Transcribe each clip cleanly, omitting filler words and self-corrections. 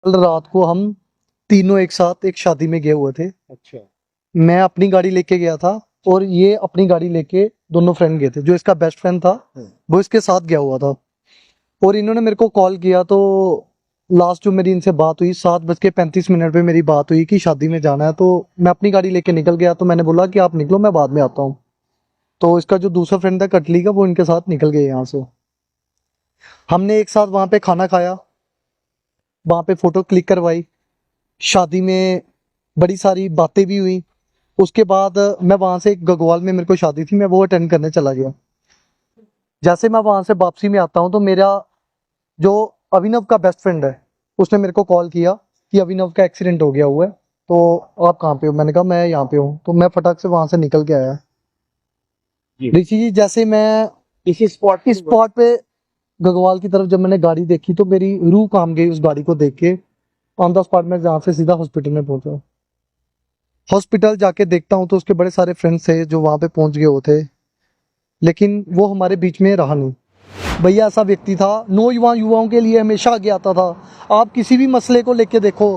कल रात को हम तीनों एक साथ एक शादी में गए हुए थे। अच्छा। मैं अपनी गाड़ी लेके गया था और ये अपनी गाड़ी लेके दोनों फ्रेंड गए थे। जो इसका बेस्ट फ्रेंड था वो इसके साथ गया हुआ था और इन्होंने मेरे को कॉल किया। तो लास्ट जो मेरी इनसे बात हुई 7:35 पे मेरी बात हुई कि शादी में जाना है। तो मैं अपनी गाड़ी लेके निकल गया। तो मैंने बोला कि आप निकलो, मैं बाद में आता हूँ। तो इसका जो दूसरा फ्रेंड था कटली का, वो इनके साथ निकल गए यहाँ से। हमने एक साथ वहाँ पे खाना खाया, वहाँ पे फोटो क्लिक करवाई, शादी में बड़ी सारी बातें भी हुई। उसके बाद मैं वहाँ से, गगवाल में मेरे को शादी थी, मैं वो अटेंड करने चला गया। जैसे मैं वहाँ से वापसी में आता हूँ तो मेरा जो अभिनव का बेस्ट फ्रेंड है उसने मेरे को कॉल किया कि अभिनव का एक्सीडेंट हो गया हुआ है, तो आप कहाँ पे हो? मैंने कहा मैं यहाँ पे हूँ। तो मैं फटाक से वहाँ से निकल के आया। ऋषि जी, जैसे मैं इसी स्पॉट पे गगवाल की तरफ जब मैंने गाड़ी देखी तो मेरी रूह काम गई उस गाड़ी को देख के। ऑन द स्पॉट में जहाँ से सीधा हॉस्पिटल में पहुंचा। हॉस्पिटल जाके देखता हूँ तो उसके बड़े सारे फ्रेंड्स थे जो वहां पे पहुंच गए होते, लेकिन वो हमारे बीच में रहा नहीं। भैया ऐसा व्यक्ति था, युवाओं के लिए हमेशा आगे आता था। आप किसी भी मसले को लेके देखो,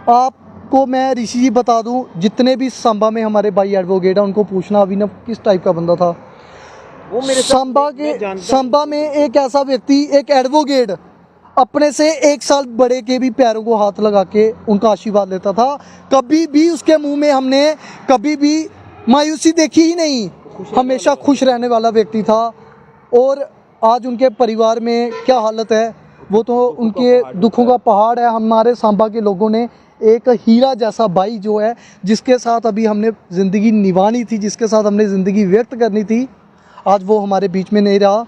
आपको मैं ऋषि जी बता दूं, जितने भी सांबा में हमारे भाई एडवोकेट है उनको पूछना अभिनव किस टाइप का बंदा था। वो मेरे सांबा में एक ऐसा व्यक्ति, एक एडवोकेट, अपने से 1 साल बड़े के भी पैरों को हाथ लगा के उनका आशीर्वाद लेता था। कभी भी उसके मुंह में हमने कभी भी मायूसी देखी ही नहीं। हमेशा खुश रहने वाला व्यक्ति था। और आज उनके परिवार में क्या हालत है वो तो उनके दुखों का पहाड़ है। हमारे सांबा के लोगों ने एक हीरा जैसा भाई जो है, जिसके साथ अभी हमने ज़िंदगी निभानी थी, जिसके साथ हमने ज़िंदगी व्यक्त करनी थी, आज वो हमारे बीच में नहीं रहा।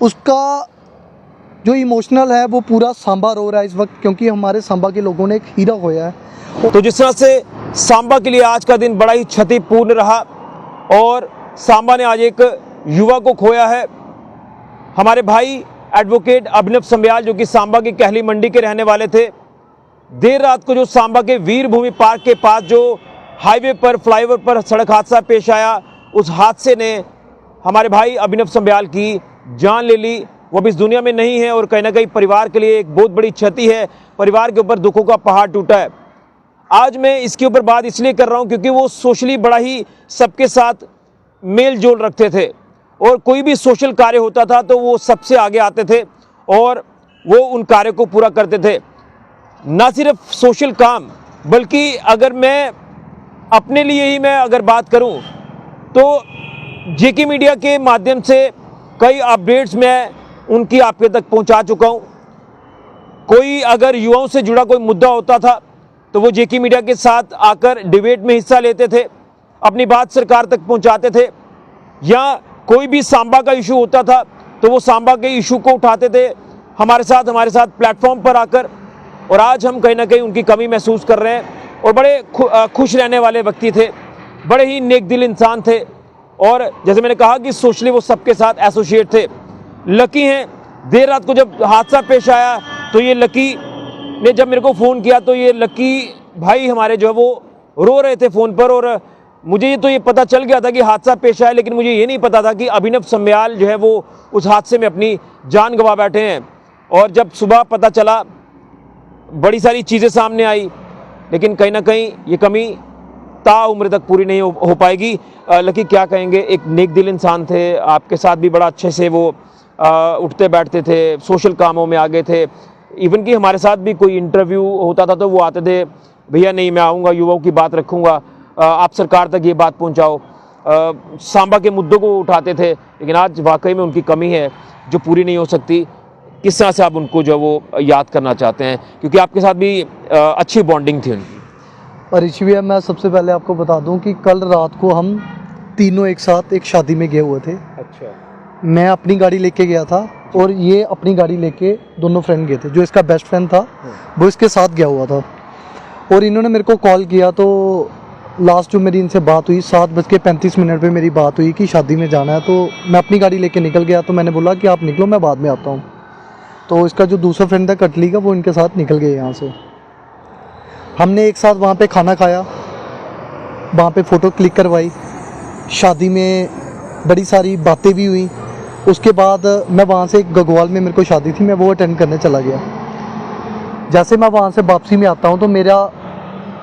उसका जो इमोशनल है वो पूरा सांबा रो रहा है इस वक्त, क्योंकि हमारे सांबा के लोगों ने एक हीरा खोया है। तो जिस तरह से सांबा के लिए आज का दिन बड़ा ही क्षतिपूर्ण रहा और सांबा ने आज एक युवा को खोया है। हमारे भाई एडवोकेट अभिनव संब्याल, जो कि सांबा की कहली मंडी के रहने वाले थे, देर रात को जो सांबा के वीर भूमि पार्क के पास जो हाईवे पर, फ्लाईओवर पर सड़क हादसा पेश आया, उस हादसे ने हमारे भाई अभिनव संब्याल की जान ले ली। वो भी इस दुनिया में नहीं है और कहीं ना कहीं परिवार के लिए एक बहुत बड़ी क्षति है। परिवार के ऊपर दुखों का पहाड़ टूटा है। आज मैं इसके ऊपर बात इसलिए कर रहा हूं क्योंकि वो सोशली बड़ा ही सबके साथ मेल जोल रखते थे और कोई भी सोशल कार्य होता था तो वो सबसे आगे आते थे और वो उन कार्य को पूरा करते थे। ना सिर्फ सोशल काम, बल्कि अगर मैं अपने लिए ही मैं अगर बात करूं तो जेके मीडिया के माध्यम से कई अपडेट्स मैं उनकी आपके तक पहुंचा चुका हूं। कोई अगर युवाओं से जुड़ा कोई मुद्दा होता था तो वो जेके मीडिया के साथ आकर डिबेट में हिस्सा लेते थे, अपनी बात सरकार तक पहुंचाते थे। या कोई भी सांबा का इशू होता था तो वो सांबा के इशू को उठाते थे हमारे साथ प्लेटफॉर्म पर आकर। और आज हम कहीं ना कहीं उनकी कमी महसूस कर रहे हैं। और बड़े खुश रहने वाले व्यक्ति थे, बड़े ही नेक दिल इंसान थे और जैसे मैंने कहा कि सोशली वो सबके साथ एसोसिएट थे। लकी हैं, देर रात को जब हादसा पेश आया तो ये लकी ने जब मेरे को फ़ोन किया तो ये लकी भाई हमारे जो है वो रो रहे थे फ़ोन पर। और मुझे तो ये पता चल गया था कि हादसा पेश आया, लेकिन मुझे ये नहीं पता था कि अभिनव संब्याल जो है वो उस हादसे में अपनी जान गंवा बैठे हैं। और जब सुबह पता चला बड़ी सारी चीज़ें सामने आई, लेकिन कहीं ना कहीं ये कमी ताउम्र तक पूरी नहीं हो पाएगी। लकी क्या कहेंगे, एक नेक दिल इंसान थे, आपके साथ भी बड़ा अच्छे से वो उठते बैठते थे, सोशल कामों में आगे थे। इवन कि हमारे साथ भी कोई इंटरव्यू होता था तो वो आते थे, भैया नहीं मैं आऊँगा, युवाओं की बात रखूँगा, आप सरकार तक ये बात पहुँचाओ। सांबा के मुद्दों को उठाते थे, लेकिन आज वाकई में उनकी कमी है जो पूरी नहीं हो सकती। किस तरह से आप उनको जो वो याद करना चाहते हैं, क्योंकि आपके साथ भी अच्छी बॉन्डिंग थी उनकी। और ऋषि भैया, मैं सबसे पहले आपको बता दूं कि कल रात को हम तीनों एक साथ एक शादी में गए हुए थे। अच्छा। मैं अपनी गाड़ी लेके गया था और ये अपनी गाड़ी लेके दोनों फ्रेंड गए थे। जो इसका बेस्ट फ्रेंड था वो इसके साथ गया हुआ था और इन्होंने मेरे को कॉल किया। तो लास्ट जो मेरी इनसे बात हुई 7:35 पे मेरी बात हुई कि शादी में जाना है। तो मैं अपनी गाड़ी लेके निकल गया। तो मैंने बोला कि आप निकलो, मैं बाद में आता हूँ। तो इसका जो दूसरा फ्रेंड था कटली का, वो इनके साथ निकल गए यहाँ से। हमने एक साथ वहाँ पे खाना खाया, वहाँ पे फ़ोटो क्लिक करवाई, शादी में बड़ी सारी बातें भी हुई। उसके बाद मैं वहाँ से, गगवाल में मेरे को शादी थी, मैं वो अटेंड करने चला गया। जैसे मैं वहाँ से वापसी में आता हूँ तो मेरा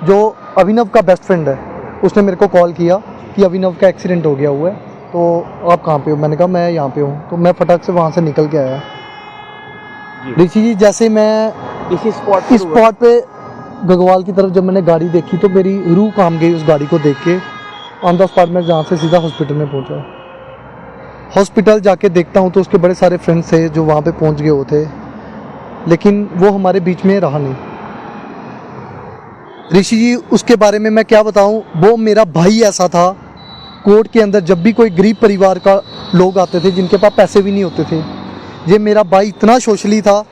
जो अभिनव का बेस्ट फ्रेंड है उसने मेरे को कॉल किया कि अभिनव का एक्सीडेंट हो गया हुआ है, तो आप कहाँ पे हो? मैंने कहा मैं यहाँ पे हूँ। तो मैं फटक से वहाँ से निकल के आया। ऋषि जी, जैसे मैं इसी स्पॉट इस स्पॉट पे गगवाल की तरफ जब मैंने गाड़ी देखी तो मेरी रूह काम गई उस गाड़ी को देख के। ऑन द स्पॉट में जहाँ से सीधा हॉस्पिटल में पहुँचा। हॉस्पिटल जाके देखता हूँ तो उसके बड़े सारे फ्रेंड्स थे जो वहाँ पे पहुँच गए हुए थे, लेकिन वो हमारे बीच में रहा नहीं। ऋषि जी, उसके बारे में मैं क्या बताऊँ, वो मेरा भाई ऐसा था। कोर्ट के अंदर जब भी कोई गरीब परिवार का लोग आते थे जिनके पास पैसे भी नहीं होते थे, ये मेरा भाई इतना सोशली था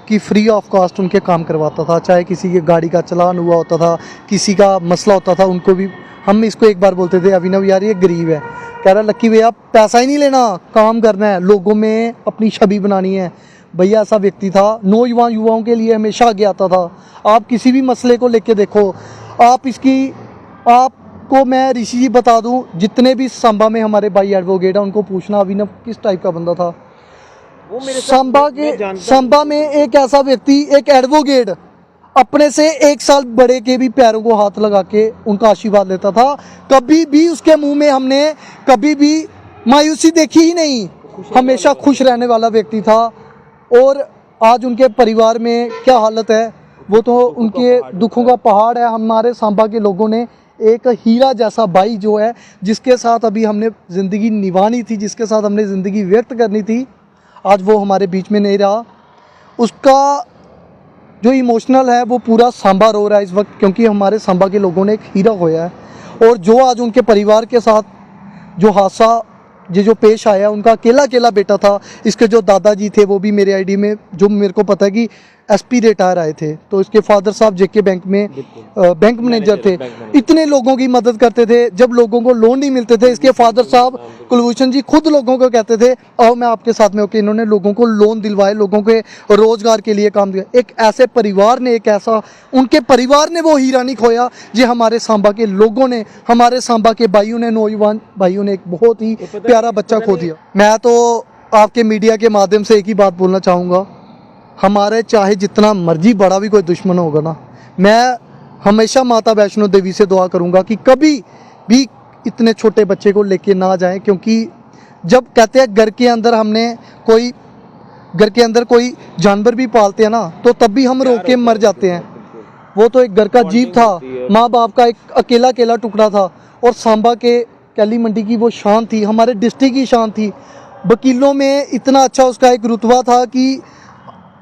कि फ्री ऑफ कॉस्ट उनके काम करवाता था। चाहे किसी की गाड़ी का चालान हुआ होता था, किसी का मसला होता था, उनको भी हम इसको एक बार बोलते थे, अभिनव यार ये गरीब है, कह रहा लक्की भैया पैसा ही नहीं लेना, काम करना है, लोगों में अपनी छवि बनानी है। भैया ऐसा व्यक्ति था। नौजवान युवाओं के लिए हमेशा आगे आता था। आप किसी भी मसले को लेके देखो, आपको मैं ऋषि जी बता दूं, जितने भी सांबा में हमारे भाई एडवोकेट हैं उनको पूछना अभिनव किस टाइप का बंदा था। वो मेरे सांबा में एक ऐसा व्यक्ति, एक एडवोकेट अपने से 1 साल बड़े के भी पैरों को हाथ लगा के उनका आशीर्वाद लेता था। कभी भी उसके मुंह में हमने कभी भी मायूसी देखी ही नहीं। हमेशा खुश रहने वाला व्यक्ति था। और आज उनके परिवार में क्या हालत है, वो तो उनके दुखों का पहाड़ है। हमारे सांबा के लोगों ने एक हीरा जैसा भाई जो है, जिसके साथ अभी हमने ज़िंदगी निभानी थी, जिसके साथ हमने ज़िंदगी व्यक्त करनी थी, आज वो हमारे बीच में नहीं रहा। उसका जो इमोशनल है वो पूरा सांबा रो रहा है इस वक्त, क्योंकि हमारे सांबा के लोगों ने एक हीरा खोया है। और जो आज उनके परिवार के साथ जो हादसा जो पेश आया, उनका अकेला बेटा था। इसके जो दादाजी थे वो भी मेरे आईडी में, जो मेरे को पता है कि एसपी रिटायर आए थे, तो इसके फादर साहब जेके बैंक में बैंक मैनेजर थे। इतने लोगों की मदद करते थे। जब लोगों को लोन नहीं मिलते थे, इसके फादर साहब कुलभूषण जी खुद लोगों को कहते थे आओ मैं आपके साथ में होकर। इन्होंने लोगों को लोन दिलवाए, लोगों के रोजगार के लिए काम दिया। एक ऐसे परिवार ने, एक ऐसा उनके परिवार ने वो हीरा नहीं खोया जो हमारे सांबा के लोगों ने, हमारे सांबा के भाइयों ने, नौजवान भाइयों ने एक बहुत ही प्यारा बच्चा खो दिया। मैं तो आपके मीडिया के माध्यम से एक ही बात बोलना चाहूँगा, हमारे चाहे जितना मर्जी बड़ा भी कोई दुश्मन होगा ना, मैं हमेशा माता वैष्णो देवी से दुआ करूँगा कि कभी भी इतने छोटे बच्चे को लेके ना जाएं। क्योंकि जब कहते हैं घर के अंदर कोई जानवर भी पालते हैं ना, तो तब भी हम रोक के मर जाते हैं। वो तो एक घर का जीव था, माँ बाप का एक अकेला टुकड़ा था। और सांबा के कैली मंडी की वो शान थी, हमारे डिस्ट्रिक्ट की शान थी। वकीलों में इतना अच्छा उसका एक रुतबा था कि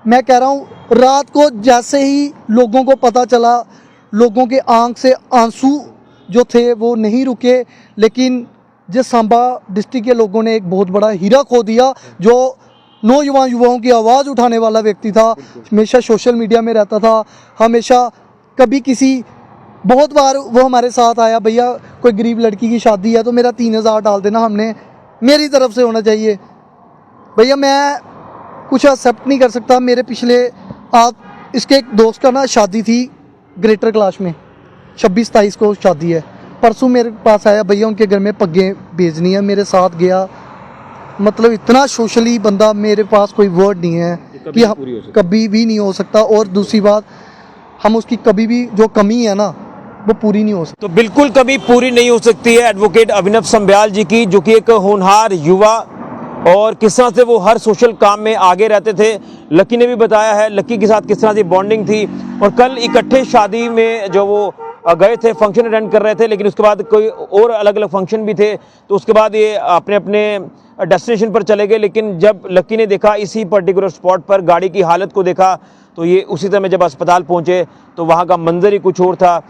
मैं कह रहा हूँ, रात को जैसे ही लोगों को पता चला, लोगों के आंख से आंसू जो थे वो नहीं रुके। लेकिन जिस सांबा डिस्ट्रिक्ट के लोगों ने एक बहुत बड़ा हीरा खो दिया, जो नौजवान युवाओं की आवाज़ उठाने वाला व्यक्ति था, हमेशा सोशल मीडिया में रहता था, हमेशा कभी किसी बहुत बार वो हमारे साथ आया, भैया कोई गरीब लड़की की शादी है तो मेरा 3000 डाल देना, हमने मेरी तरफ से होना चाहिए। भैया मैं कुछ एक्सेप्ट नहीं कर सकता। मेरे पिछले आप इसके एक दोस्त का ना शादी थी ग्रेटर क्लास में, 26-27 को शादी है। परसों मेरे पास आया, भैया उनके घर में पग्गें भेजनी है, मेरे साथ गया। मतलब इतना सोशली बंदा, मेरे पास कोई वर्ड नहीं है कि कभी भी नहीं हो सकता। और दूसरी बात, हम उसकी कभी भी जो कमी है ना वो पूरी नहीं हो सकती। तो बिल्कुल कभी पूरी नहीं हो सकती है एडवोकेट अभिनव संब्याल जी की, जो कि एक होनहार युवा, और किस तरह से वो हर सोशल काम में आगे रहते थे। लक्की ने भी बताया है लक्की के साथ किस तरह से बॉन्डिंग थी। और कल इकट्ठे शादी में जो वो गए थे, फंक्शन अटेंड कर रहे थे, लेकिन उसके बाद कोई और अलग अलग फंक्शन भी थे, तो उसके बाद ये अपने अपने डेस्टिनेशन पर चले गए। लेकिन जब लक्की ने देखा इसी पर्टिकुलर स्पॉट पर गाड़ी की हालत को देखा, तो ये उसी समय जब अस्पताल पहुंचे तो वहाँ का मंजर ही कुछ और था।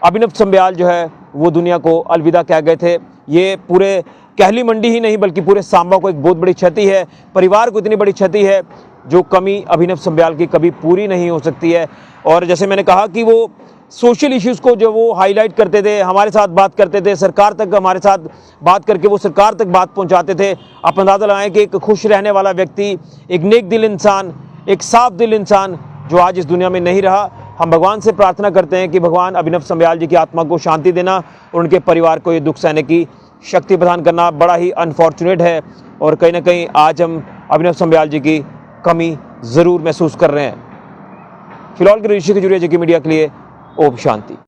अभिनव संब्याल जो है वो दुनिया को अलविदा कह गए थे। ये पूरे कहली मंडी ही नहीं बल्कि पूरे सांबा को एक बहुत बड़ी क्षति है, परिवार को इतनी बड़ी क्षति है जो कमी अभिनव संब्याल की कभी पूरी नहीं हो सकती है। और जैसे मैंने कहा कि वो सोशल इश्यूज़ को जो वो हाईलाइट करते थे, हमारे साथ बात करते थे, सरकार तक हमारे साथ बात करके वो सरकार तक बात पहुंचाते थे। आप अंदाज़ा लगाएं कि एक खुश रहने वाला व्यक्ति, एक नेक दिल इंसान, एक साफ दिल इंसान जो आज इस दुनिया में नहीं रहा। हम भगवान से प्रार्थना करते हैं कि भगवान अभिनव संब्याल जी की आत्मा को शांति देना और उनके परिवार को ये दुख सहने की शक्ति प्रदान करना बड़ा ही अनफॉर्चुनेट है। और कहीं ना कहीं आज हम अभिनव संब्याल जी की कमी ज़रूर महसूस कर रहे हैं। फिलहाल के ऋषि के जुड़े जेके मीडिया के लिए ओम शांति।